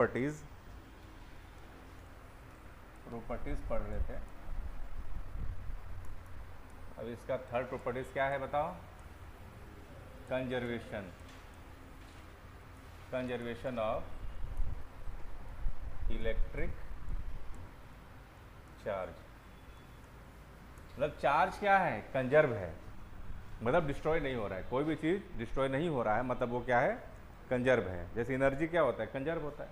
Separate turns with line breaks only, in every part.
Properties पढ़ रहे थे। अब इसका थर्ड प्रॉपर्टीज क्या है बताओ? Conservation of electric charge. मतलब चार्ज क्या है? कंजर्व है, मतलब डिस्ट्रॉय नहीं हो रहा है। कोई भी चीज़ डिस्ट्रॉय नहीं हो रहा है मतलब वो क्या है? कंजर्व है। जैसे एनर्जी क्या होता है? कंजर्व होता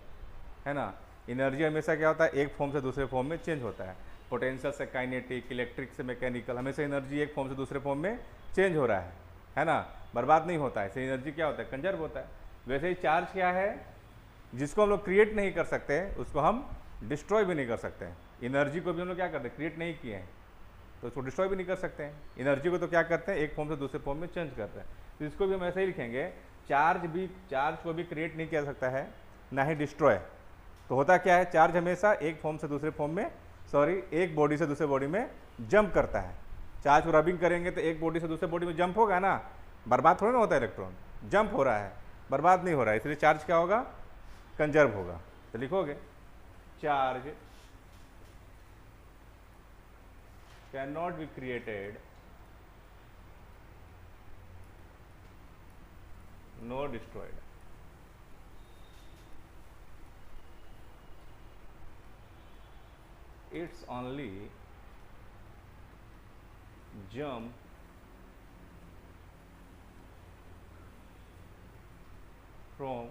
है ना। एनर्जी हमेशा क्या होता है? एक फॉर्म से दूसरे फॉर्म में चेंज होता है। पोटेंशियल से काइनेटिक, इलेक्ट्रिक से मैकेनिकल, हमेशा एनर्जी एक फॉर्म से दूसरे फॉर्म में चेंज हो रहा है ना, बर्बाद नहीं होता है। इससे एनर्जी क्या होता है? कंजर्व होता है। वैसे ही चार्ज क्या है? जिसको हम लोग क्रिएट नहीं कर सकते उसको हम डिस्ट्रॉय भी नहीं कर सकते। एनर्जी को भी हम लोग क्या करते हैं? क्रिएट नहीं किए हैं तो उसको डिस्ट्रॉय भी नहीं कर सकते हैं। एनर्जी को तो क्या करते हैं? एक फॉर्म से दूसरे फॉर्म में चेंज करते हैं। तो इसको भी हम ऐसे ही लिखेंगे, चार्ज को भी क्रिएट नहीं किया सकता है, ना ही डिस्ट्रॉय। तो होता क्या है? चार्ज हमेशा एक फॉर्म से दूसरे फॉर्म में, एक बॉडी से दूसरे बॉडी में जंप करता है। चार्ज को रबिंग करेंगे तो एक बॉडी से दूसरे बॉडी में जंप होगा ना, बर्बाद थोड़ा ना होता है। इलेक्ट्रॉन जंप हो रहा है, बर्बाद नहीं हो रहा है, इसलिए चार्ज क्या होगा? कंजर्व होगा। तो लिखोगे charge cannot be created nor destroyed. It's only jump from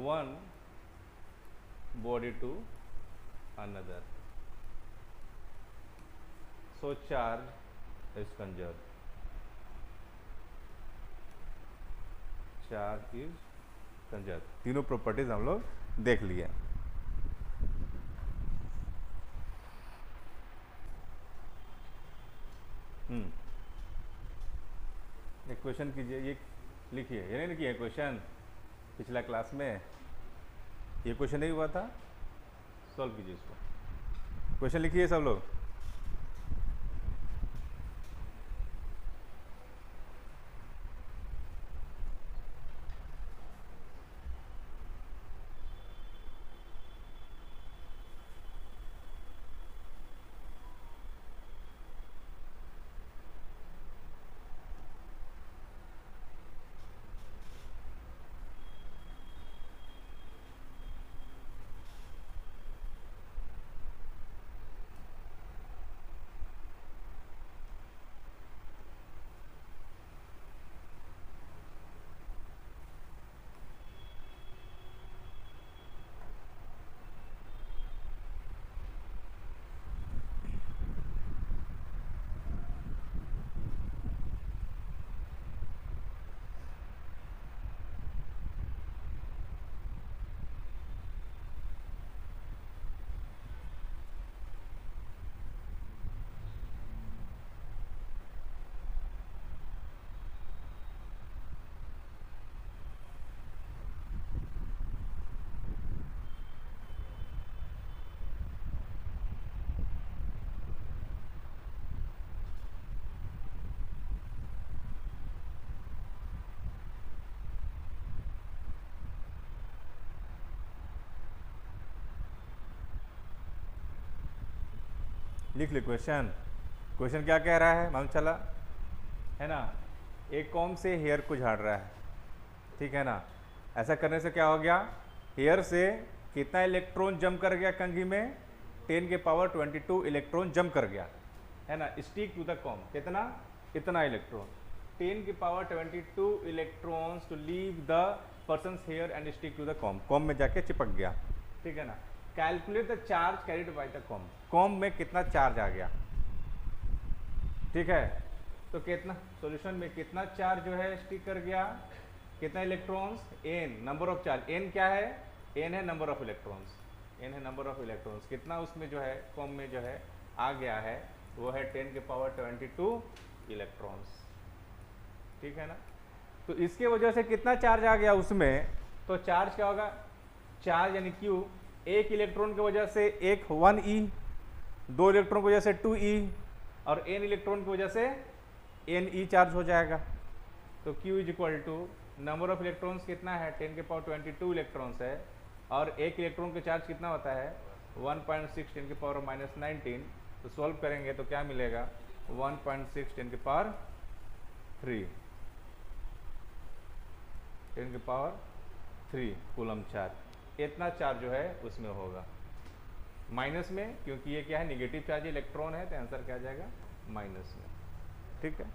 one body to another. So charge is conserved. Charge is conserve. तीनों प्रॉपर्टीज हम लोग देख लिए। एक क्वेश्चन कीजिए, ये लिखिए। ये नहीं लिखिए क्वेश्चन पिछला क्लास में, ये क्वेश्चन नहीं हुआ था, सॉल्व कीजिए इसको। क्वेश्चन लिखिए सब लोग। लिख ली क्वेश्चन। क्वेश्चन क्या कह रहा है? मालूम चला है ना। एक कॉम्ब से हेयर को झाड़ रहा है, ठीक है ना। ऐसा करने से क्या हो गया? हेयर से कितना इलेक्ट्रॉन जंप कर गया कंघी में? 10 के पावर 22 इलेक्ट्रॉन जंप कर गया, है ना। स्टिक टू द कॉम्ब कितना? इतना इलेक्ट्रॉन। 10 के power 22 electrons to leave the persons hair and stick to the comb. Comb में जाके चिपक गया, ठीक है ना। Calculate the charge carried by the comb. Comb में कितना चार्ज आ गया, ठीक है। तो कितना सॉल्यूशन में कितना चार्ज जो है स्टिक कर गया? कितना electrons? n number of charge. n क्या है? n है नंबर ऑफ इलेक्ट्रॉन्स। n है नंबर ऑफ इलेक्ट्रॉन्स। कितना उसमें जो है कॉम्ब में जो है आ गया है? वो है 10 के पावर 22 इलेक्ट्रॉन्स, ठीक है ना। तो इसके वजह से कितना चार्ज आ गया उसमें? तो चार्ज क्या होगा? चार्ज यानी Q, एक इलेक्ट्रॉन की वजह से 1e, 2 इलेक्ट्रॉन की वजह से 2e और n इलेक्ट्रॉन की वजह से ne चार्ज हो जाएगा। तो Q is equal to number of electrons कितना है, 10 के पावर 22 इलेक्ट्रॉन्स है, और एक इलेक्ट्रॉन का चार्ज कितना होता है 1.6 10 के पावर -19। तो सॉल्व करेंगे तो क्या मिलेगा 1.6 10 के पावर 3 10 के पावर 3 कूलम चार्ज। इतना चार्ज जो है उसमें होगा माइनस में, क्योंकि ये क्या है निगेटिव चार्ज इलेक्ट्रॉन है, तो आंसर क्या आ जाएगा माइनस में। ठीक है,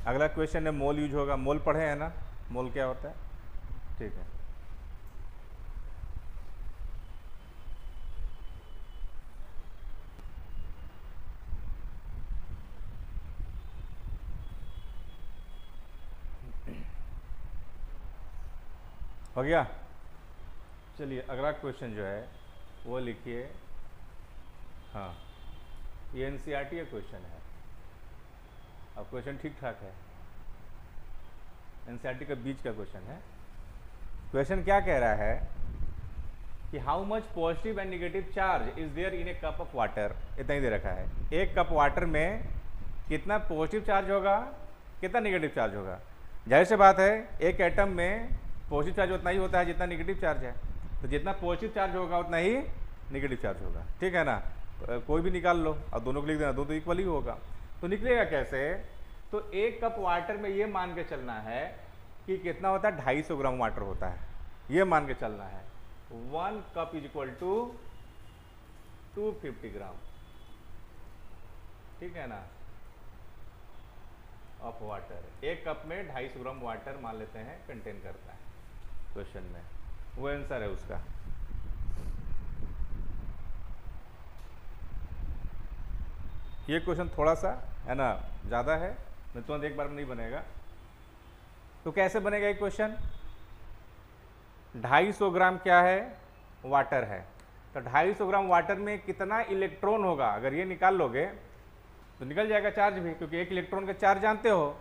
अगला क्वेश्चन है मोल यूज होगा। मोल पढ़े हैं ना, मोल क्या होता है? ठीक है, हो गया। चलिए अगला क्वेश्चन जो है वो लिखिए। हाँ, ये एनसीईआरटी का क्वेश्चन है। अब क्वेश्चन ठीक ठाक है, एनसीईआरटी का बीच का क्वेश्चन है। क्वेश्चन क्या कह रहा है कि how much positive and negative charge is there in a cup of water. इतना ही दे रखा है, एक कप वाटर में कितना पॉजिटिव चार्ज होगा, कितना नेगेटिव चार्ज होगा। जाहिर सी बात है एक एटम में पॉजिटिव चार्ज उतना ही होता है जितना नेगेटिव चार्ज है, तो जितना पॉजिटिव चार्ज होगा उतना ही नेगेटिव चार्ज होगा। ठीक है ना, तो कोई भी निकाल लो और दोनों को लिख देना, दोनों तो इक्वल ही होगा। तो निकलेगा कैसे? तो एक कप वाटर में ये मान के चलना है कि कितना होता है 250 ग्राम वाटर होता है, ये मान के चलना है। 1 कप इज इक्वल टू 250 ग्राम। ठीक है ना, ऑफ वाटर। एक कप में 250 ग्राम वाटर मान लेते हैं कंटेन करता है क्वेश्चन में, वो आंसर है उसका। ये क्वेश्चन थोड़ा सा है ना ज़्यादा है, नहीं तुरंत एक बार में नहीं बनेगा। तो कैसे बनेगा ये क्वेश्चन? 250 ग्राम क्या है वाटर है, तो 250 ग्राम वाटर में कितना इलेक्ट्रॉन होगा, अगर ये निकाल लोगे तो निकल जाएगा चार्ज भी, क्योंकि एक इलेक्ट्रॉन का चार्ज जानते हो।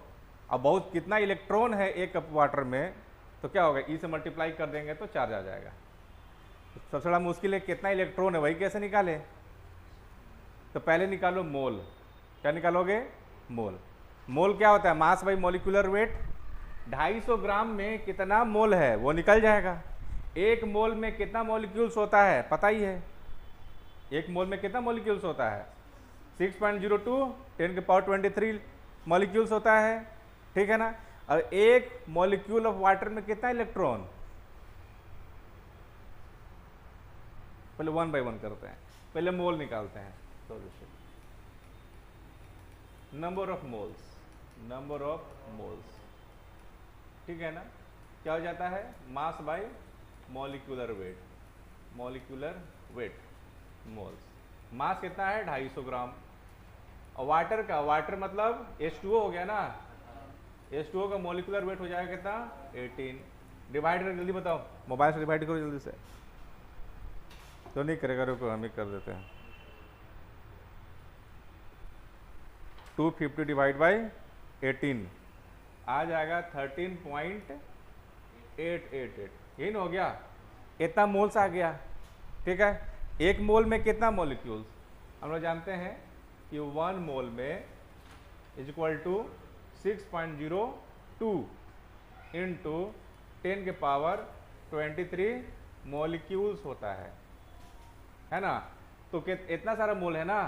अब बहुत कितना इलेक्ट्रॉन है एक कप वाटर में, तो क्या होगा ई से मल्टीप्लाई कर देंगे तो चार्ज आ जाएगा। तो सबसे बड़ा मुश्किल है कितना इलेक्ट्रॉन है, वही कैसे निकाले। तो पहले निकालो मोल। क्या निकालोगे? मोल। मोल क्या होता है? Mass by molecular weight. 250 ग्राम में कितना मोल है वो निकल जाएगा। एक मोल में कितना मॉलिक्यूल्स होता है पता ही है, एक मोल में कितना मॉलिक्यूल्स होता है 6.02 10 के पावर 23 मॉलिक्यूल्स होता है। ठीक है ना, और एक मॉलिक्यूल ऑफ वाटर में कितना इलेक्ट्रॉन, पहले 1 बाई 1 करते हैं, पहले मोल निकालते हैं। Solution number of moles, number of moles. ठीक है ना, क्या हो जाता है mass by molecular weight, molecular weight moles. Mass कितना है 250 ग्राम, और वाटर का, वाटर मतलब H2O हो गया ना, H2O का मॉलिक्यूलर वेट हो जाएगा कितना 18। डिवाइड कर जल्दी बताओ, मोबाइल से डिवाइड करो जल्दी से। तो नहीं करेगा, रुको हम ही कर देते हैं। 250 डिवाइड बाई 18 आ जाएगा 13.888। यही ना हो गया, इतना मोल्स आ गया। ठीक है, एक मोल में कितना मॉलिक्यूल्स, हम लोग जानते हैं कि 1 मोल में इज इक्वल टू 6.02 इंटू 10 के पावर 23 मॉलिक्यूल्स होता है ना। तो इतना सारा मोल है ना,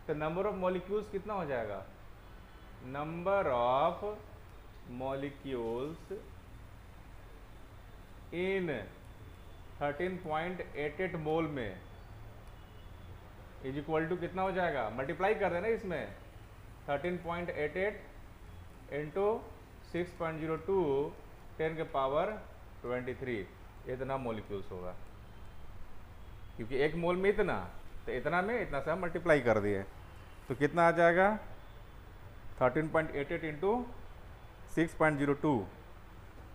तो नंबर ऑफ मॉलिक्यूल्स कितना हो जाएगा, नंबर ऑफ मॉलिक्यूल्स इन 13.88 मोल में इज इक्वल टू कितना हो जाएगा, मल्टीप्लाई कर देना इसमें 13.88 इंटू 6.02 10 के पावर 23, इतना मॉलिक्यूल्स होगा। क्योंकि एक मोल में इतना, तो इतना में इतना से हम मल्टीप्लाई कर दिए, तो कितना आ जाएगा 13.88 इंटू 6.02,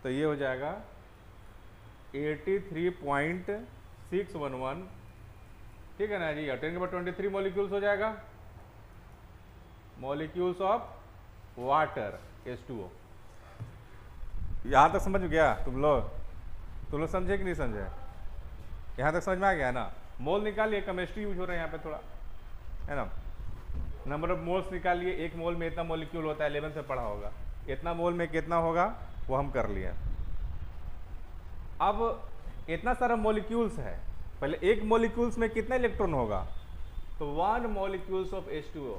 तो ये हो जाएगा 83.611। ठीक है ना जी, 10 के पावर 23 मॉलिक्यूल्स हो जाएगा, मॉलिक्यूल्स ऑफ वाटर H2O। यहाँ तक समझ गया तुम लोग समझे कि नहीं समझे? यहाँ तक समझ में आ गया ना। मोल निकालिए, केमिस्ट्री यूज हो रहा है यहाँ पे थोड़ा, है ना। नंबर ऑफ मोल्स निकालिए, एक मोल में इतना मॉलिक्यूल होता है, 11 से पढ़ा होगा। इतना मोल में कितना होगा वो हम कर लिए। अब इतना सारा मॉलिक्यूल्स है, पहले एक मॉलिक्यूल्स में कितना इलेक्ट्रॉन होगा, तो 1 मॉलिक्यूल्स ऑफ H2O,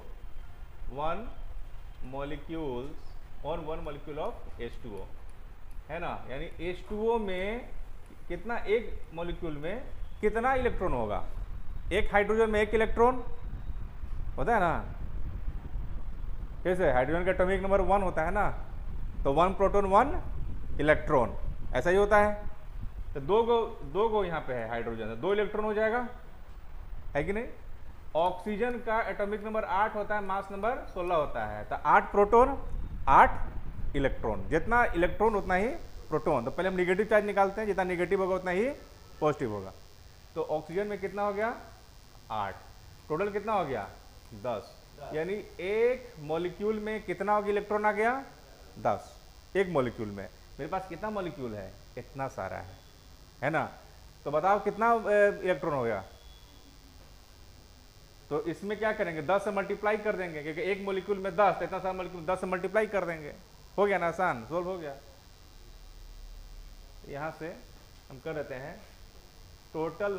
1 मॉलिक्यूल्स और 1 मॉलिक्यूल ऑफ H2O, है ना। यानी H2O में कितना, एक मॉलिक्यूल में कितना इलेक्ट्रॉन होगा। एक हाइड्रोजन में एक इलेक्ट्रॉन होता है ना, कैसे हाइड्रोजन का एटॉमिक नंबर 1 होता है ना, तो 1 प्रोटॉन 1 इलेक्ट्रॉन, ऐसा ही होता है। तो दो गो यहाँ पे है हाइड्रोजन, 2 इलेक्ट्रॉन हो जाएगा, है कि नहीं। ऑक्सीजन का एटॉमिक नंबर 8 होता है, मास नंबर 16 होता है, तो 8 प्रोटॉन 8 इलेक्ट्रॉन, जितना इलेक्ट्रॉन उतना ही प्रोटॉन। तो पहले हम निगेटिव चार्ज निकालते हैं, जितना निगेटिव होगा उतना ही पॉजिटिव होगा। तो ऑक्सीजन में कितना हो गया 8, टोटल कितना हो गया 10, यानी एक मॉलिक्यूल में कितना होगा इलेक्ट्रॉन आ गया 10। एक मॉलिक्यूल में मेरे पास कितना मॉलिक्यूल है, इतना सारा है ना। तो बताओ कितना इलेक्ट्रॉन हो गया, तो इसमें क्या करेंगे 10 से मल्टीप्लाई कर देंगे, क्योंकि एक मॉलिक्यूल में 10, तो इतना सारा मॉलिक्यूल 10 से मल्टीप्लाई कर देंगे, हो गया ना, आसान सोल्व हो गया। यहां से हम कर देते हैं total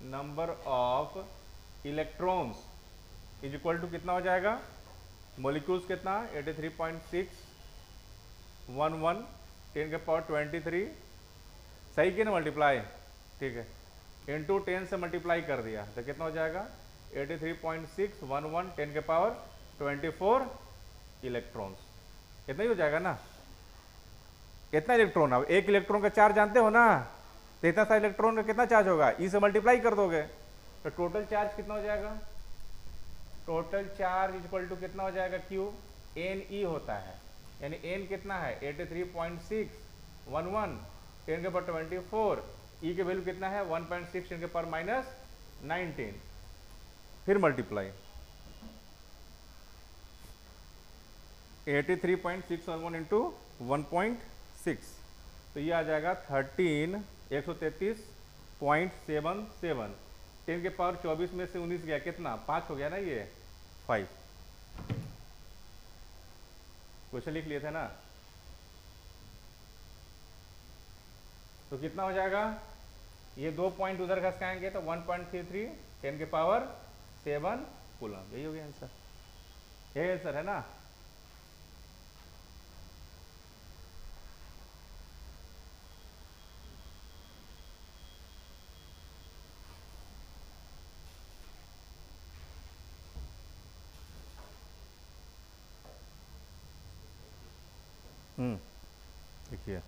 number of electrons is equal to कितना हो जाएगा, मॉलिक्यूल्स कितना 83.611 10 के पावर 23, सही कि ना मल्टीप्लाई, ठीक है, इंटू 10 से मल्टीप्लाई कर दिया तो कितना हो जाएगा 83.611 10 के पावर 24 इलेक्ट्रॉन्स, इतना ही हो जाएगा ना। इतना इलेक्ट्रॉन, अब एक इलेक्ट्रॉन का चार्ज जानते हो ना, तो इतना सा इलेक्ट्रॉन का कितना चार्ज होगा, ई से मल्टीप्लाई कर दोगे तो टोटल चार्ज कितना हो जाएगा, टोटल चार्ज इक्वल टू कितना हो जाएगा क्यू एन ई होता है, यानी एन कितना है 83.611 10 के पावर 24, ई के वैल्यू कितना है 1.6 10 के पावर -19, फिर मल्टीप्लाई 83.611 इंटू 1.6, तो ये आ जाएगा 133.77, 10 के पावर 24 में से 19 गया कितना 5 हो गया ना, ये 5। क्वेश्चन लिख लिए थे ना, तो कितना हो जाएगा, ये 2 पॉइंट उधर घसकाएंगे तो 1.33 10 के पावर 7 कूलम, यही हो गया आंसर, यही आंसर है ना। देखिए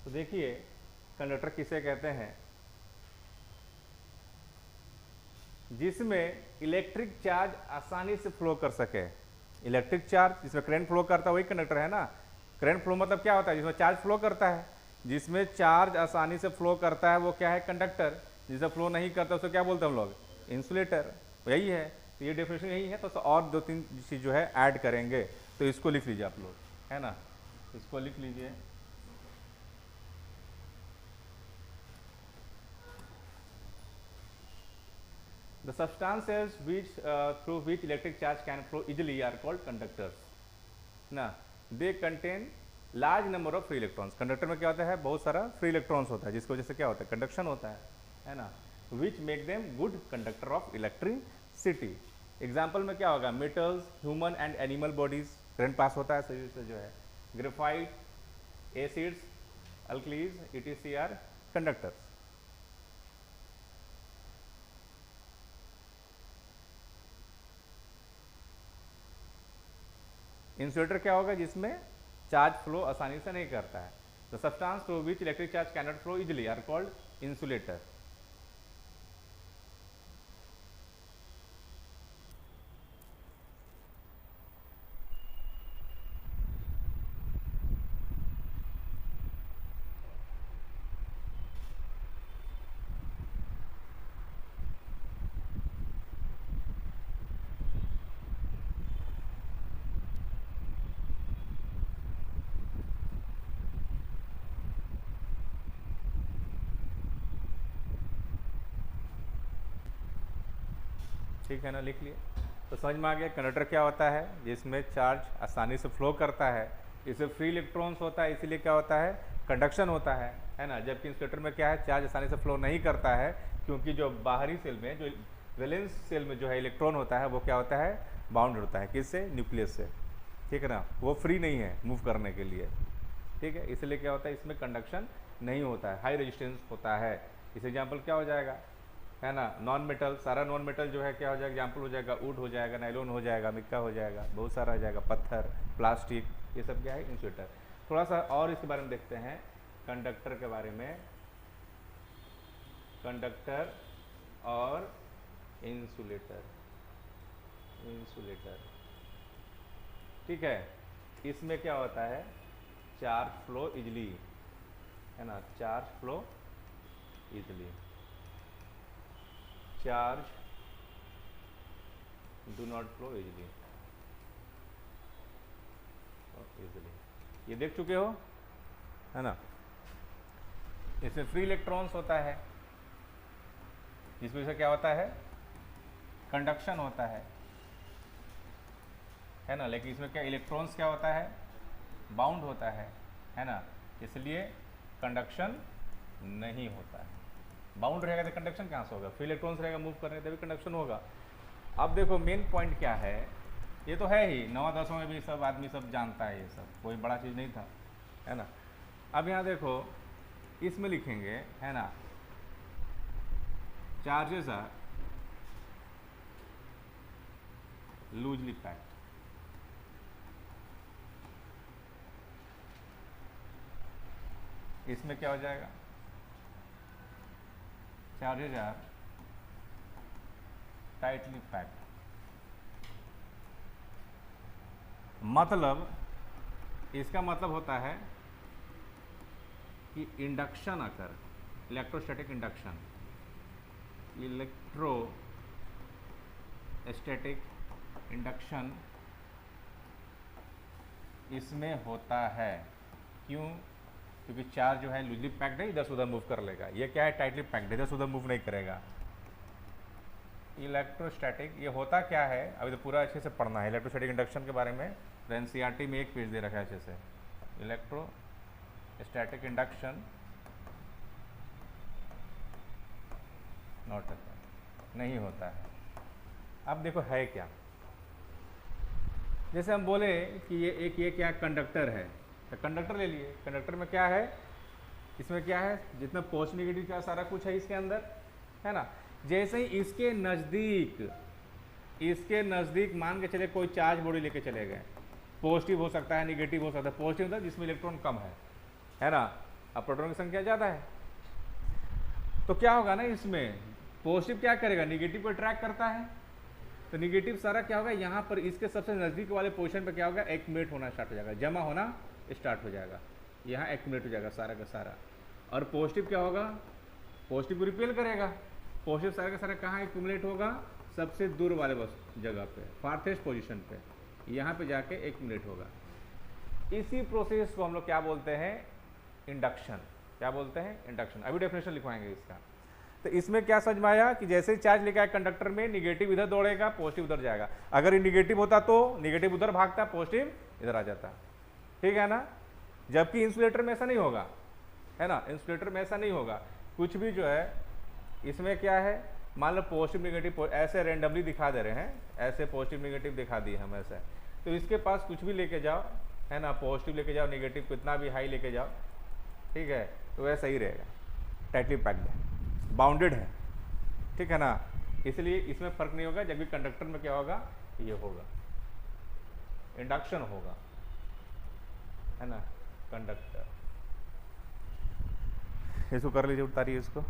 तो देखिए कंडक्टर किसे कहते हैं, जिसमें इलेक्ट्रिक चार्ज आसानी से फ्लो कर सके। इलेक्ट्रिक चार्ज जिसमें करंट फ्लो करता है वही कंडक्टर है ना। करंट फ्लो मतलब क्या होता है, जिसमें चार्ज फ्लो करता है, जिसमें चार्ज आसानी से फ्लो करता है वो क्या है कंडक्टर, जिसमें फ्लो नहीं करता उसको क्या बोलते हैं हम लोग, इंसुलेटर, यही है। तो ये डेफिनेशन यही है, तो और 2-3 चीज़ जो है ऐड करेंगे, तो इसको लिख लीजिए आप लोग, है ना, इसको लिख लीजिए। The substances through which electric charge can flow easily are called conductors. ना, they contain large number of free electrons. Conductor में क्या होता है, बहुत सारा फ्री इलेक्ट्रॉन्स होता है, जिसकी वजह से क्या होता है कंडक्शन होता है ना। Which make them good conductor of electricity. Example में क्या होगा, metals, human and animal bodies, current pass होता है शरीर से जो है, graphite, acids, alkalis, etc are conductors. Insulator क्या होगा, जिसमें चार्ज फ्लो आसानी से नहीं करता है। The substance through which electric charge can not flow easily are called insulator. ठीक है ना, लिख लिए। तो समझ में आ गया कंडक्टर क्या होता है, जिसमें चार्ज आसानी से फ्लो करता है, इसमें फ्री इलेक्ट्रॉन्स होता है, इसीलिए क्या होता है, कंडक्शन होता है ना। जबकि इंसुलेटर में क्या है, चार्ज आसानी से फ्लो नहीं करता है, क्योंकि जो बाहरी सेल में, जो वैलेंस सेल में जो है इलेक्ट्रॉन होता है, वो क्या होता है, बाउंड होता है, किससे, न्यूक्लियस से, ठीक है ना, वो फ्री नहीं है मूव करने के लिए, ठीक है। इसलिए क्या होता है, इसमें कंडक्शन नहीं होता है, हाई रेजिस्टेंस होता है। इस एग्जाम्पल क्या हो जाएगा, है ना, नॉन मेटल, सारा नॉन मेटल जो है क्या हो जाएगा, एग्जाम्पल हो जाएगा, वुड हो जाएगा, नायलॉन हो जाएगा, मिक्का हो जाएगा, बहुत सारा हो जाएगा, पत्थर, प्लास्टिक, ये सब क्या है, इंसुलेटर। थोड़ा सा और इसके बारे में देखते हैं, कंडक्टर के बारे में, कंडक्टर और इंसुलेटर, इंसुलेटर, ठीक है। इसमें क्या होता है, चार्ज फ्लो इजली, है ना, charge flow easily, charge do not flow easily, easily, ये देख चुके हो, है ना। इसमें फ्री इलेक्ट्रॉन्स होता है, जिस वजह से क्या होता है, कंडक्शन होता है ना। लेकिन इसमें क्या, इलेक्ट्रॉन्स क्या होता है, बाउंड होता है ना, इसलिए कंडक्शन नहीं होता है। बाउंड रहेगा तो कंडक्शन कहाँ से होगा, फ्री इलेक्ट्रॉन्स रहेगा मूव करने तभी कंडक्शन होगा। अब देखो मेन पॉइंट क्या है, ये तो है ही, 9-10 में भी सब आदमी सब जानता है, ये सब कोई बड़ा चीज़ नहीं था, है ना। अब यहाँ देखो इसमें लिखेंगे, है ना, चार्जेस आर लूजली पैक्ड, इसमें क्या हो जाएगा, चार्जेस आर टाइटली पैक्ड, मतलब इसका मतलब होता है कि इंडक्शन अकर, इलेक्ट्रोस्टैटिक इंडक्शन, इलेक्ट्रोस्टैटिक इंडक्शन इसमें होता है। क्यों, क्योंकि चार्ज जो है लूजली पैक्ड है, इधर से उधर मूव कर लेगा। ये क्या है, टाइटली पैक्ड है, इधर से उधर मूव नहीं करेगा। इलेक्ट्रोस्टैटिक, ये होता क्या है, अभी तो पूरा अच्छे से पढ़ना है इलेक्ट्रोस्टैटिक इंडक्शन के बारे में, तो एनसीईआरटी में एक पेज दे रखा है अच्छे से, इलेक्ट्रोस्टैटिक इंडक्शन नॉट होता, नहीं होता है। अब देखो है क्या, जैसे हम बोले कि ये क्या कंडक्टर है, तो कंडक्टर ले लिए, कंडक्टर में क्या है, इसमें क्या है, जितना पॉजिटिव नेगेटिव का सारा कुछ है इसके अंदर, है ना। जैसे ही इसके नज़दीक मान के चले कोई चार्ज बॉडी लेके चले गए, पॉजिटिव हो सकता है, निगेटिव हो सकता है। पॉजिटिव मतलब जिसमें इलेक्ट्रॉन कम है ना, अब प्रोटॉन की संख्या ज़्यादा है, तो क्या होगा ना, इसमें पॉजिटिव क्या करेगा, निगेटिव को अट्रैक्ट करता है, तो निगेटिव सारा क्या होगा, यहाँ पर इसके सबसे नज़दीक वाले पोजीशन पर क्या होगा, एक्यूमुलेट होना स्टार्ट हो जाएगा, जमा होना स्टार्ट हो जाएगा, यहाँ एक्यूमुलेट हो जाएगा सारा का सारा। और पॉजिटिव क्या होगा, पॉजिटिव को रिपेल करेगा, पॉजिटिव सारा का सारा कहाँ एक्यूमुलेट होगा, सबसे दूर वाले जगह पे, फार्थेस्ट पोजीशन पे, यहाँ पे जाके एक्यूमुलेट होगा। इसी प्रोसेस को हम लोग क्या बोलते हैं, इंडक्शन। क्या बोलते हैं, इंडक्शन। अभी डेफिनेशन लिखवाएंगे इसका। तो इसमें क्या समझ में आया कि जैसे चार्ज लेके आए कंडक्टर में, निगेटिव इधर दौड़ेगा, पॉजिटिव उधर जाएगा। अगर ये निगेटिव होता तो निगेटिव उधर भागता, पॉजिटिव इधर आ जाता, ठीक है ना। जबकि इंसुलेटर में ऐसा नहीं होगा, है ना, इंसुलेटर में ऐसा नहीं होगा। कुछ भी जो है इसमें क्या है, मान लो पॉजिटिव निगेटिव ऐसे रेंडमली दिखा दे रहे हैं, ऐसे पॉजिटिव निगेटिव दिखा दिए हम ऐसे, तो इसके पास कुछ भी लेके जाओ, है ना, पॉजिटिव लेके जाओ, निगेटिव कितना भी हाई लेके जाओ, ठीक है, तो वैसा ही रहेगा, टाइटली पैक्ड है, बाउंडेड है, ठीक है ना। इसलिए इसमें फर्क नहीं होगा। जबकि कंडक्टर में क्या होगा, ये होगा, इंडक्शन होगा, है ना, कंडक्टर। इसको कर लीजिए, उतारिए इसको।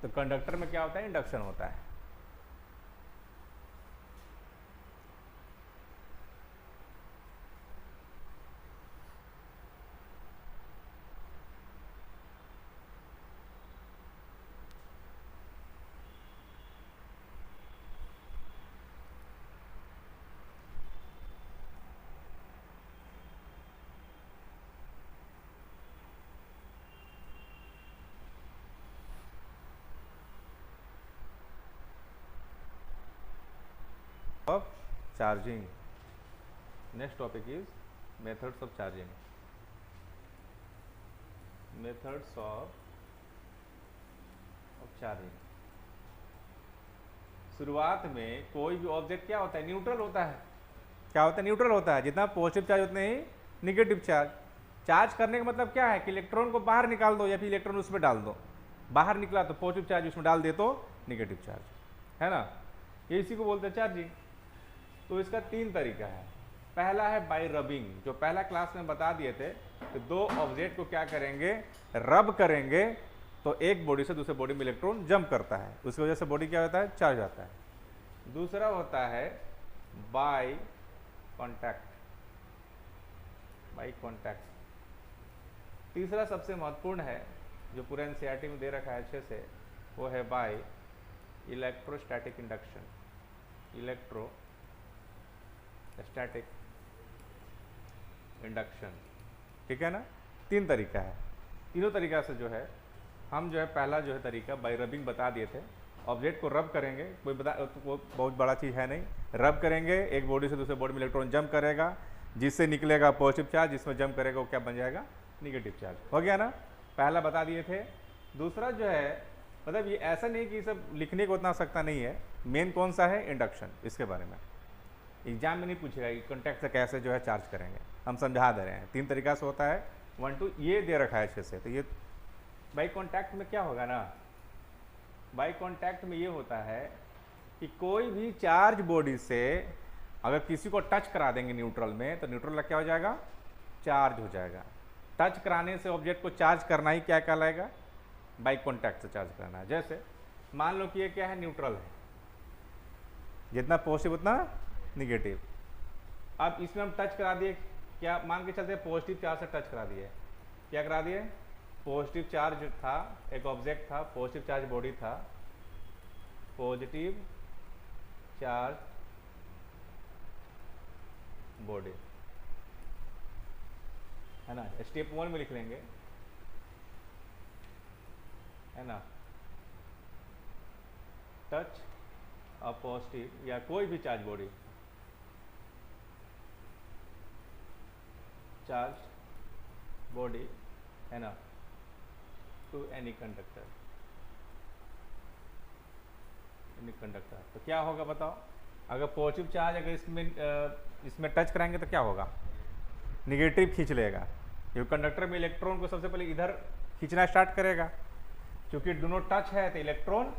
तो कंडक्टर में क्या होता है, इंडक्शन होता है। Of charging. Next topic is methods of charging. Methods of charging. शुरुआत में कोई भी ऑब्जेक्ट क्या होता है, न्यूट्रल होता है। क्या होता है, न्यूट्रल होता है। जितना पॉजिटिव चार्ज उतने ही निगेटिव चार्ज। चार्ज करने का मतलब क्या है कि इलेक्ट्रॉन को बाहर निकाल दो या फिर इलेक्ट्रॉन उसमें डाल दो। बाहर निकला तो पॉजिटिव चार्ज, उसमें डाल दे तो निगेटिव चार्ज, है ना। ये इसी को बोलते हैं चार्जिंग। तो इसका 3 तरीका है। पहला है बाय रबिंग, जो पहला क्लास में बता दिए थे कि 2 ऑब्जेक्ट को क्या करेंगे, रब करेंगे तो एक बॉडी से दूसरे बॉडी में इलेक्ट्रॉन जंप करता है, उसकी वजह से बॉडी क्या होता है, चार्ज आता है। दूसरा होता है बाय कॉन्टैक्ट, बाय कॉन्टैक्ट। तीसरा सबसे महत्वपूर्ण है, जो पूरा एनसीईआरटी में दे रखा है अच्छे से, वो है by electrostatic induction, electrostatic induction. ठीक है ना। 3 तरीका है। तीनों तरीका से जो है हम जो है पहला जो है तरीका बाय रबिंग बता दिए थे। ऑब्जेक्ट को रब करेंगे, कोई वो बहुत बड़ा चीज़ है नहीं। रब करेंगे, एक बॉडी से दूसरे बॉडी में इलेक्ट्रॉन जंप करेगा, जिससे निकलेगा पॉजिटिव चार्ज, जिसमें जंप करेगा वो क्या बन जाएगा, निगेटिव चार्ज। हो गया ना, पहला बता दिए थे। दूसरा जो है मतलब ये ऐसा नहीं कि सब लिखने को उतना आवश्यकता नहीं है। मेन कौन सा है, इंडक्शन। इसके बारे में एग्जाम में नहीं पूछेगा कि कॉन्टैक्ट से कैसे जो है चार्ज करेंगे, हम समझा दे रहे हैं। 3 तरीका से होता है। 1 2 ये दे रखा है अच्छे से। तो ये बाई कॉन्टैक्ट में क्या होगा ना, बाई कॉन्टैक्ट में ये होता है कि कोई भी चार्ज बॉडी से अगर किसी को टच करा देंगे न्यूट्रल में, तो न्यूट्रल क्या हो जाएगा, चार्ज हो जाएगा। टच कराने से ऑब्जेक्ट को चार्ज करना ही क्या कहलाएगा, बाई कॉन्टैक्ट से चार्ज करना है। जैसे मान लो कि ये क्या है, न्यूट्रल है, जितना पॉजिटिव उतना निगेटिव। अब इसमें हम टच करा दिए, क्या मान के चलते पॉजिटिव चार्ज से टच करा दिए। क्या करा दिए, पॉजिटिव चार्ज था, एक ऑब्जेक्ट था, पॉजिटिव चार्ज बॉडी था, पॉजिटिव चार्ज बॉडी, है ना। स्टेप 1 में लिख लेंगे, है ना। टच अ पॉजिटिव या कोई भी चार्ज बॉडी, चार्ज बॉडी, है ना, to any conductor, any conductor. तो क्या होगा बताओ, अगर पॉजिटिव चार्ज अगर इसमें टच कराएंगे तो क्या होगा, निगेटिव खींच लेगा, क्योंकि कंडक्टर में इलेक्ट्रॉन को सबसे पहले इधर खींचना स्टार्ट करेगा। क्योंकि दोनों टच है तो इलेक्ट्रॉन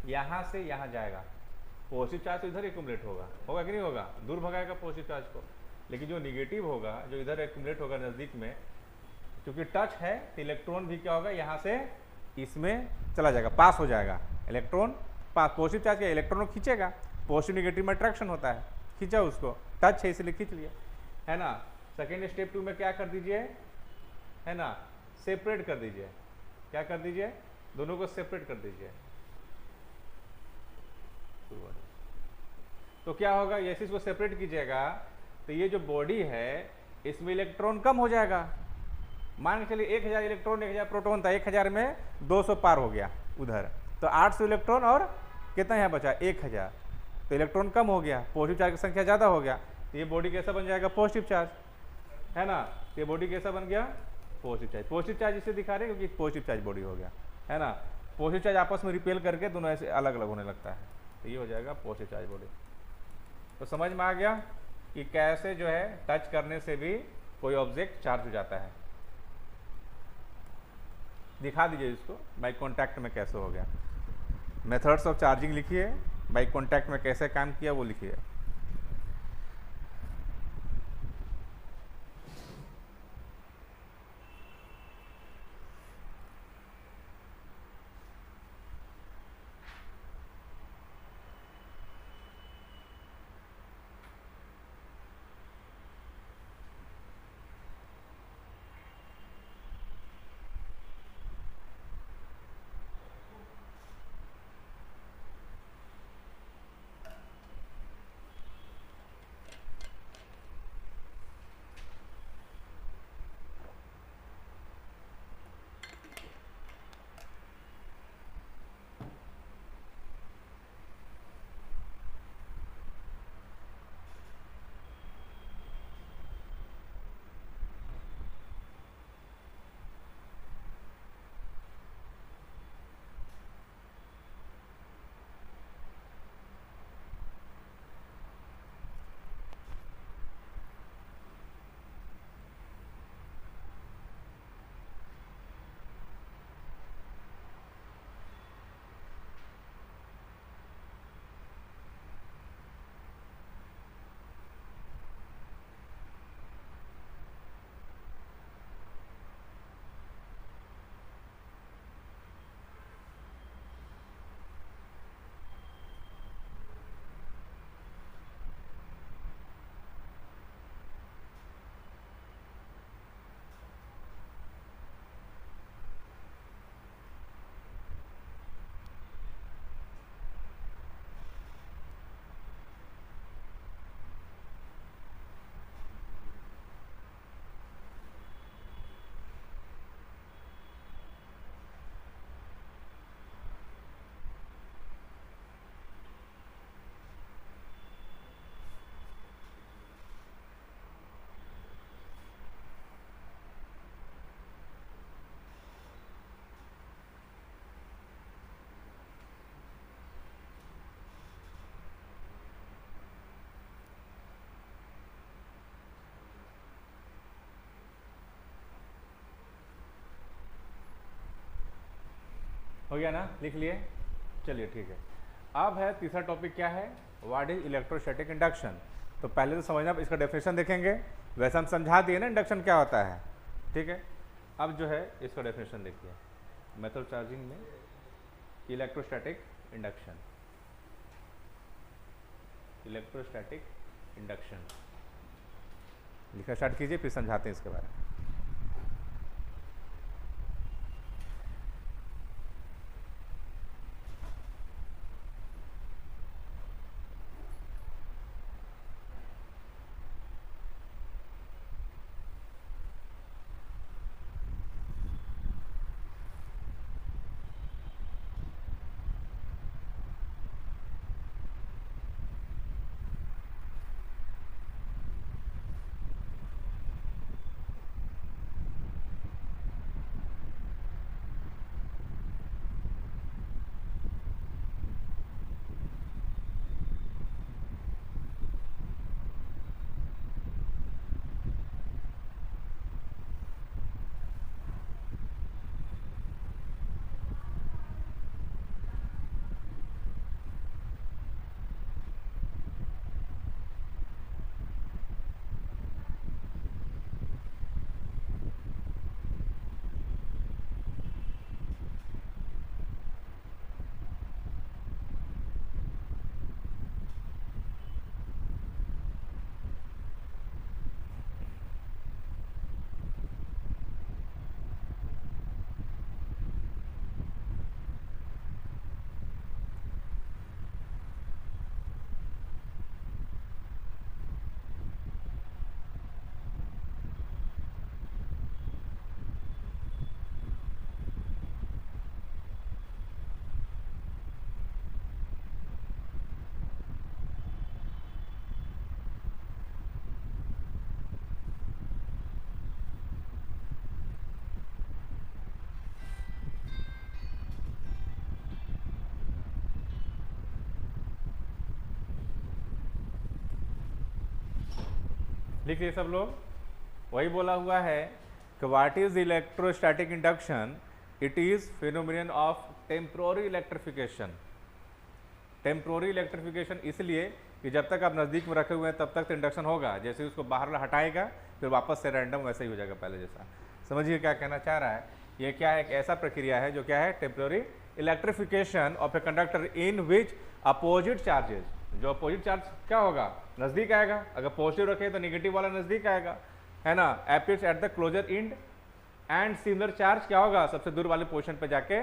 यहाँ से यहाँ जाएगा, पॉजिटिव चार्ज तो इधर एक्यूमुलेट होगा, होगा कि नहीं होगा, दूर भगाएगा पॉजिटिव चार्ज को। लेकिन जो निगेटिव होगा, जो इधर एक्यूमुलेट होगा नज़दीक में, क्योंकि टच है तो इलेक्ट्रॉन भी क्या होगा, यहाँ से इसमें चला जाएगा, पास हो जाएगा इलेक्ट्रॉन पास। पॉजिटिव चार्ज का इलेक्ट्रॉन को खींचेगा, पॉजिटिव निगेटिव में अट्रैक्शन होता है, खींचा उसको, टच है इसलिए खींच लिया, है ना। सेकेंड स्टेप 2 में क्या कर दीजिए, है ना, सेपरेट कर दीजिए। क्या कर दीजिए, दोनों को सेपरेट कर दीजिए। तो क्या होगा, जैसे इसको सेपरेट कीजिएगा तो ये जो बॉडी है इसमें इलेक्ट्रॉन कम हो जाएगा। मान के चलिए 1000 इलेक्ट्रॉन 1000 प्रोटॉन था, 1000 में 200 पार हो गया उधर, तो 800 इलेक्ट्रॉन और कितना यहाँ बचा, 1000। तो इलेक्ट्रॉन कम हो गया, पॉजिटिव चार्ज की संख्या ज़्यादा हो गया, तो ये बॉडी कैसा बन जाएगा, पॉजिटिव चार्ज, है ना। तो ये बॉडी कैसा बन गया, पॉजिटिव चार्ज। पॉजिटिव चार्ज इसे दिखा रहे हैं क्योंकि पॉजिटिव चार्ज बॉडी हो गया, है ना। पॉजिटिव चार्ज आपस में रिपेल करके दोनों ऐसे अलग अलग होने लगता है, तो ये हो जाएगा पॉजिटिव चार्ज बॉडी। तो समझ में आ गया कि कैसे जो है टच करने से भी कोई ऑब्जेक्ट चार्ज हो जाता है। दिखा दीजिए इसको, बाई कॉन्टैक्ट में कैसे हो गया। मेथड्स ऑफ चार्जिंग लिखिए, बाई कॉन्टैक्ट में कैसे काम किया वो लिखिए। हो गया ना, लिख लिए, चलिए ठीक है। अब है तीसरा टॉपिक, क्या है, व्हाट इज इलेक्ट्रोस्टैटिक इंडक्शन। तो पहले तो समझना, इसका डेफिनेशन देखेंगे, वैसे हम समझा दिए ना इंडक्शन क्या होता है, ठीक है। अब जो है इसका डेफिनेशन देखिए, मेथड चार्जिंग में इलेक्ट्रोस्टैटिक इंडक्शन, इलेक्ट्रोस्टैटिक इंडक्शन लिखना स्टार्ट कीजिए, फिर समझाते हैं इसके बारे में। लिख लिए सब लोग, वही बोला हुआ है कि what is electrostatic induction, it is phenomenon of temporary electrification. Temporary electrification इसलिए कि जब तक आप नज़दीक में रखे हुए हैं तब तक तो इंडक्शन होगा, जैसे उसको बाहर हटाएगा फिर वापस से रैंडम वैसे ही हो जाएगा पहले जैसा। समझिए क्या कहना चाह रहा है, ये क्या है, एक ऐसा प्रक्रिया है जो क्या है, temporary electrification of a conductor in which opposite charges, जो अपोजिट चार्ज क्या होगा, नज़दीक आएगा, अगर पॉजिटिव रखे तो नेगेटिव वाला नज़दीक आएगा, है ना, appears at the closer and and similar charge क्या होगा, सबसे दूर वाले पोजीशन पे जाके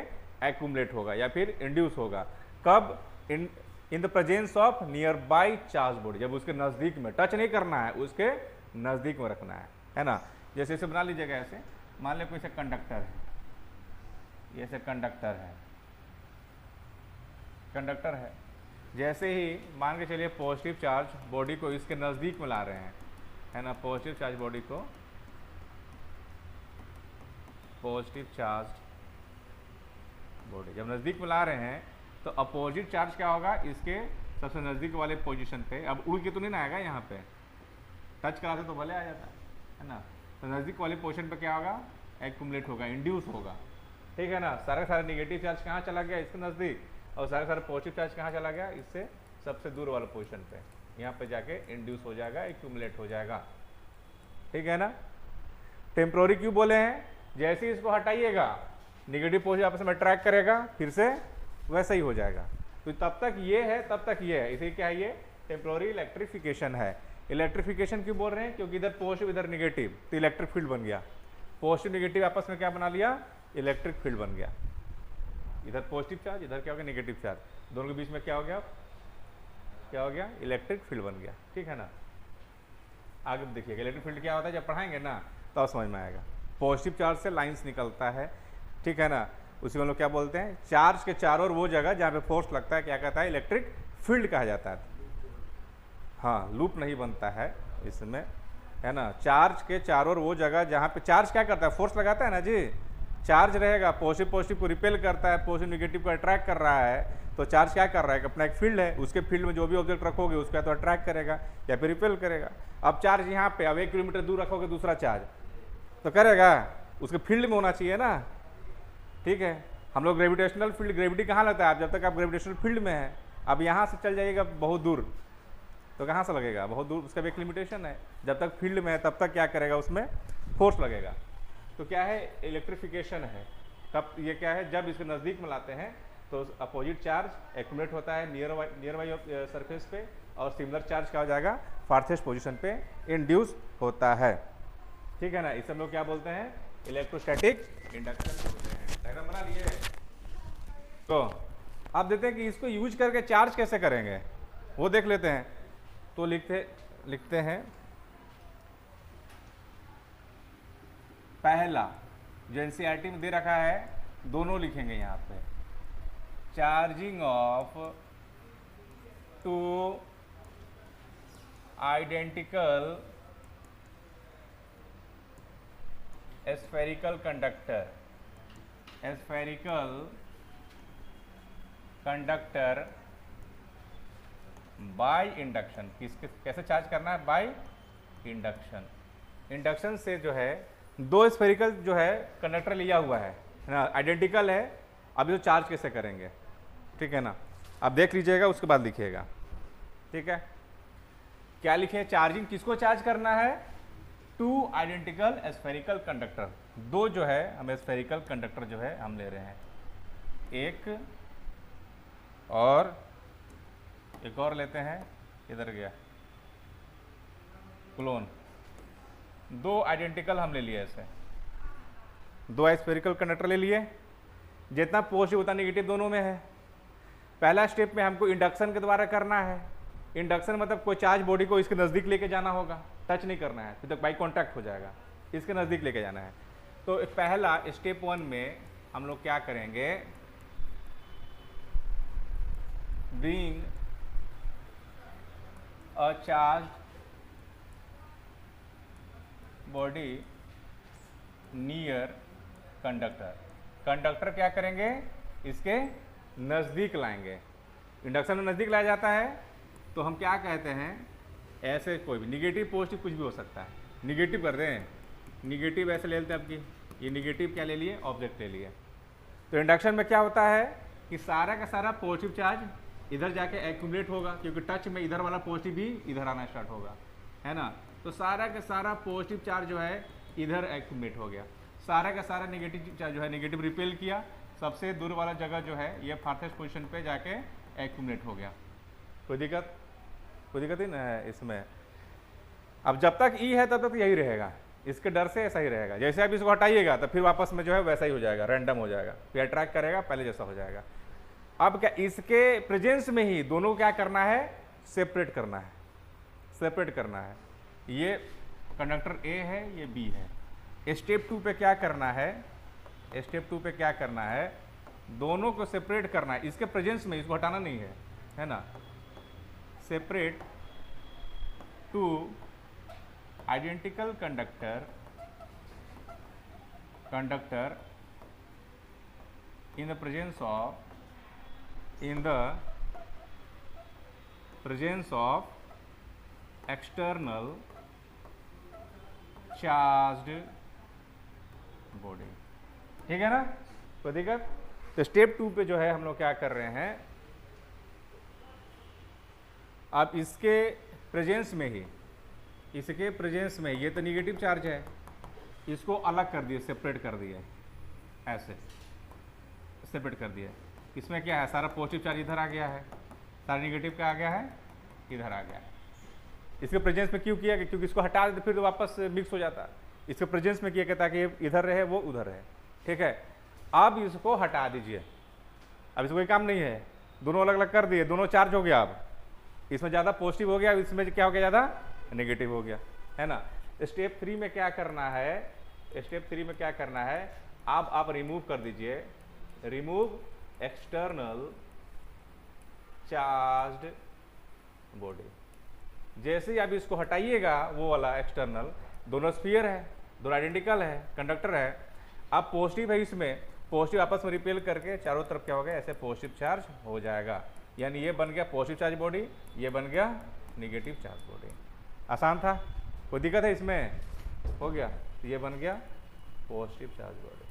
एक्यूमुलेट होगा या फिर इंड्यूस होगा। कब, in the presence of near by charge body, जब उसके नज़दीक में, टच नहीं करना है, उसके नज़दीक में रखना है ना। जैसे इसे बना लीजिएगा ऐसे, मान लो कोई से कंडक्टर है, ये से कंडक्टर है, कंडक्टर है, जैसे ही मान के चलिए पॉजिटिव चार्ज बॉडी को इसके नज़दीक में ला रहे हैं, है ना, पॉजिटिव चार्ज बॉडी को, पॉजिटिव चार्ज बॉडी जब नज़दीक में ला रहे हैं तो अपोजिट चार्ज क्या होगा, इसके सबसे नज़दीक वाले पोजीशन पे, अब उड़ के तो नहीं ना आएगा, यहाँ पे टच कराते तो भले आ जाता है ना, तो नज़दीक वाले पोजीशन पे क्या होगा, एक्यूमुलेट होगा, इंड्यूस होगा, ठीक है ना। सारा निगेटिव चार्ज कहाँ चला गया, इसके नज़दीक, और सारा पॉजिटिव चार्ज कहाँ चला गया, इससे सबसे दूर वाले पोजीशन पे, यहाँ पे जाके इंड्यूस हो जाएगा, एक्यूमुलेट हो जाएगा, ठीक है ना। टेम्पोररी क्यों बोले हैं, जैसे ही इसको हटाइएगा निगेटिव पोजीशन आपस में अट्रैक्ट करेगा, फिर से वैसा ही हो जाएगा, तो तब तक ये है तब तक ये है, इसे क्या है, ये टेम्पोररी इलेक्ट्रिफिकेशन है। इलेक्ट्रिफिकेशन क्यों बोल रहे हैं, क्योंकि इधर पॉजिटिव इधर निगेटिव, तो इलेक्ट्रिक फील्ड बन गया, पॉजिटिव निगेटिव आपस में क्या बना लिया, इलेक्ट्रिक फील्ड बन गया, इधर पॉजिटिव चार्ज इधर क्या हो गया, निगेटिव चार्ज, दोनों के बीच में क्या हो गया, क्या हो गया, इलेक्ट्रिक फील्ड बन गया, ठीक है ना। आगे देखिएगा इलेक्ट्रिक फील्ड क्या होता है, जब पढ़ाएंगे ना तो समझ में आएगा। पॉजिटिव चार्ज से लाइंस निकलता है, ठीक है ना, उसी को हम लोग क्या बोलते हैं, चार्ज के चारों ओर वो जगह जहाँ पे फोर्स लगता है क्या कहता है, इलेक्ट्रिक फील्ड कहा जाता है। हाँ, लूप नहीं बनता है इसमें, है ना, चार्ज के चारों ओर वो जगह जहाँ पे चार्ज क्या करता है, फोर्स लगाता है ना जी, चार्ज रहेगा, पॉजिटिव को रिपेल करता है, पॉजिटिव निगेटिव को अट्रैक्ट कर रहा है, तो चार्ज क्या कर रहा है, अपना एक फील्ड है, उसके फील्ड में जो भी ऑब्जेक्ट रखोगे उसका तो अट्रैक्ट करेगा या फिर रिपेल करेगा। अब चार्ज यहाँ पे, अब 1 किलोमीटर दूर रखोगे दूसरा चार्ज तो करेगा, उसके फील्ड में होना चाहिए ना, ठीक है, हम लोग ग्रेविटेशनल फील्ड, ग्रेविटी कहाँ लगता है? आप जब तक आप ग्रेविटेशनल फील्ड में हैं, अब यहाँ से चल जाइएगा बहुत दूर तो कहाँ से लगेगा? बहुत दूर, उसका भी एक लिमिटेशन है। जब तक फील्ड में है तब तक क्या करेगा? उसमें फोर्स लगेगा। तो क्या है? इलेक्ट्रिफिकेशन है। तब ये क्या है? जब इसके नज़दीक में लाते हैं तो अपोजिट चार्ज एक्यूमुलेट होता है नियर बाई सरफेस पे, और सिमिलर चार्ज क्या हो जाएगा? फार्थेस्ट पोजीशन पे इंड्यूस होता है। ठीक है ना? इसे हम लोग क्या बोलते हैं? इलेक्ट्रोस्टैटिक इंडक्शन बोलते हैं। डायग्राम बना लिए? तो आप देखते हैं कि इसको यूज करके चार्ज कैसे करेंगे वो देख लेते हैं। तो लिखते हैं पहला जो एनसीईआरटी में दे रखा है, दोनों लिखेंगे यहाँ पे। Charging of two identical spherical conductor by induction. कैसे चार्ज करना है? By induction. इंडक्शन से जो है दो स्फेरिकल जो है कंडक्टर लिया हुआ है ना, आइडेंटिकल है। अब ये चार्ज कैसे करेंगे? ठीक है ना? आप देख लीजिएगा, उसके बाद लिखिएगा। ठीक है? क्या लिखे? चार्जिंग किसको चार्ज करना है? Two identical spherical conductor. दो जो है हमें स्फेरिकल कंडक्टर जो है हम ले रहे हैं, एक और लेते हैं। इधर गया क्लोन। दो आइडेंटिकल हम ले लिए, ऐसे दो स्फेरिकल कंडक्टर ले लिए। जितना पॉजिटिव उतना नेगेटिव दोनों में है। पहला स्टेप में हमको इंडक्शन के द्वारा करना है। इंडक्शन मतलब कोई चार्ज बॉडी को इसके नज़दीक लेके जाना होगा, टच नहीं करना है, फिर तक बाई कॉन्टैक्ट हो जाएगा, इसके नज़दीक लेके जाना है। तो पहला स्टेप 1 में हम लोग क्या करेंगे? Bring a charge body near conductor. Conductor क्या करेंगे? इसके नज़दीक लाएंगे। इंडक्शन में नज़दीक लाया जाता है तो हम क्या कहते हैं? ऐसे कोई भी निगेटिव पॉजिटिव कुछ भी हो सकता है। निगेटिव कर दें, निगेटिव ऐसे ले लेते हैं। आपकी ये निगेटिव क्या ले लिए? ऑब्जेक्ट ले लिए। तो इंडक्शन में क्या होता है कि सारा का सारा पॉजिटिव चार्ज इधर जाके एक्यूमुलेट होगा, क्योंकि टच में इधर वाला पॉजिटिव भी इधर आना स्टार्ट होगा, है ना? तो सारा का सारा पॉजिटिव चार्ज जो है इधर एक्यूमुलेट हो गया। सारा का सारा नेगेटिव चार्ज जो है नेगेटिव रिपेल किया, सबसे दूर वाला जगह जो है ये फार्थेस्ट पोजीशन पे जाके एक्यूमुलेट हो गया। कोई दिक्कत ही ना है इसमें। अब जब तक ई है तब तक यही रहेगा, इसके डर से ऐसा ही रहेगा। जैसे आप इसको हटाइएगा तो फिर वापस में जो है वैसा ही हो जाएगा, रैंडम हो जाएगा, फिर अट्रैक्ट करेगा पहले जैसा हो जाएगा। अब क्या इसके प्रेजेंस में ही दोनों क्या करना है? सेपरेट करना है, सेपरेट करना है। ये कंडक्टर ए है, ये बी है। स्टेप 2 पे क्या करना है? स्टेप 2 पे क्या करना है? दोनों को सेपरेट करना है इसके प्रेजेंस में, इसको हटाना नहीं है ना? Separate two identical conductor in the presence of external charged body। ठीक है ना? कोई दिक्कत? तो स्टेप 2 पे जो है हम लोग क्या कर रहे हैं? आप इसके प्रेजेंस में ही, ये तो निगेटिव चार्ज है, इसको अलग कर दिए, सेपरेट कर दिए, ऐसे सेपरेट कर दिया। इसमें क्या है? सारा पॉजिटिव चार्ज इधर आ गया है, सारा निगेटिव क्या आ गया है? इधर आ गया है। इसके प्रेजेंस में क्यों किया? क्योंकि इसको हटा देते फिर वापस मिक्स हो जाता। इसके प्रेजेंस में किया कहता है कि इधर रहे वो उधर रहे। ठीक है? अब इसको हटा दीजिए, अब इसको कोई काम नहीं है, दोनों अलग अलग कर दिए, दोनों चार्ज हो गया। अब इसमें ज़्यादा पॉजिटिव हो गया, इसमें क्या हो गया? ज़्यादा नेगेटिव हो गया, है ना? स्टेप 3 में क्या करना है? स्टेप 3 में क्या करना है? आप रिमूव कर दीजिए, रिमूव एक्सटर्नल चार्ज्ड बॉडी। जैसे ही आप इसको हटाइएगा, वो वाला एक्सटर्नल, दोनों स्फीयर है, दोनों आइडेंटिकल है, कंडक्टर है। अब पॉजिटिव है, इसमें पॉजिटिव आपस में रिपेल करके चारों तरफ क्या हो गया? ऐसे पॉजिटिव चार्ज हो जाएगा। यानी ये बन गया पॉजिटिव चार्ज बॉडी, ये बन गया निगेटिव चार्ज बॉडी। आसान था? कोई दिक्कत है इसमें? हो गया। ये बन गया positive charge body,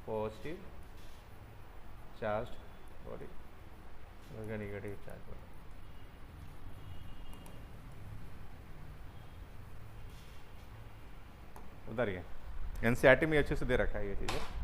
positive charge body, negative charge body. उधर ही एनसीईआरटी में अच्छे से दे रखा है ये चीज़ें।